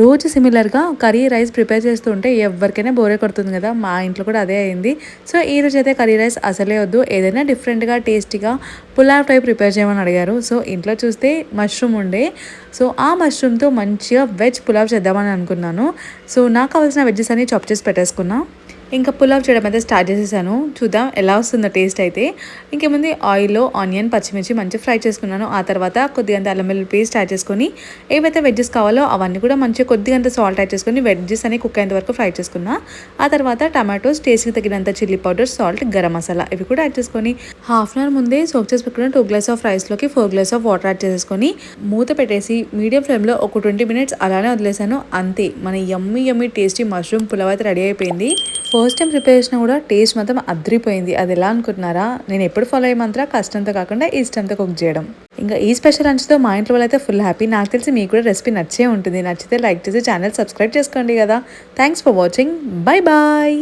రోజు సిమిలర్గా curry rice prepare చేస్తూ ఉంటే ఎవరికైనా బోరే కొడుతుంది కదా, మా ఇంట్లో కూడా అదే అయింది. సో ఈరోజు అయితే కర్రీ రైస్ అసలే వద్దు, ఏదైనా డిఫరెంట్గా టేస్టీగా పులావ్ టైప్ ప్రిపేర్ చేయమని అడిగారు. సో ఇంట్లో చూస్తే మష్రూమ్ ఉండే, సో ఆ మష్రూమ్తో మంచిగా వెజ్ పులావ్ చేద్దామని అనుకున్నాను. సో నాకు కావాల్సిన వెజ్జెస్ అన్ని చాప్ చేసి పెట్టేసుకున్నా. ఇంకా పులావ్ చేయడం అయితే స్టార్ట్ చేసేసాను. చూద్దాం ఎలా వస్తుందో టేస్ట్ అయితే. ఇంకేముంది, ఆయిల్లో ఆనియన్ పచ్చిమిర్చి మంచిగా ఫ్రై చేసుకున్నాను. ఆ తర్వాత కొద్దిగా అల్లం వెల్లుల్లి పేస్ట్ యాడ్ చేసుకొని ఏవైతే వెజ్జెస్ కావాలో అవన్నీ కూడా మంచిగా కొద్దిగా సాల్ట్ యాడ్ చేసుకొని వెజ్జెస్ అని కుక్ అయ్యేంత వరకు ఫ్రై చేసుకున్నా. ఆ తర్వాత టమాటోస్, టేస్ట్కి తగినంత chilli powder, salt, garam masala ఇవి కూడా యాడ్ చేసుకొని హాఫ్ అన్ అవర్ ముందే సోక్ చేసి పెట్టుకున్న 2 గ్లాస్ ఆఫ్ రైస్లోకి 4 గ్లాస్ ఆఫ్ వాటర్ యాడ్ చేసుకొని మూత పెట్టేసి మీడియం ఫ్లేమ్లో ఒక 20 మినిట్స్ అలానే వదిలేసాను. అంతే, మన యమ్మీ యమ్మీ టేస్టీ మష్రూమ్ పులావ్ అయితే రెడీ అయిపోయింది. ఫస్ట్ టైం ప్రిపేర్ చేసినా కూడా టేస్ట్ మాత్రం అద్రిపోయింది. అది ఎలా అనుకుంటున్నారా? నేను ఎప్పుడు ఫాలో అయ్యే మంత్రా కష్టంతో కాకుండా ఇష్టంతో కుక్ చేయడం. ఇంకా ఈ స్పెషల్ లంచ్తో మా ఇంట్లో వాళ్ళైతే ఫుల్ హ్యాపీ. నాకు తెలిసి మీకు కూడా రెసిపీ నచ్చే ఉంటుంది. నచ్చితే లైక్ చేసి ఛానల్ సబ్స్క్రైబ్ చేసుకోండి కదా. Thanks for watching. Bye bye.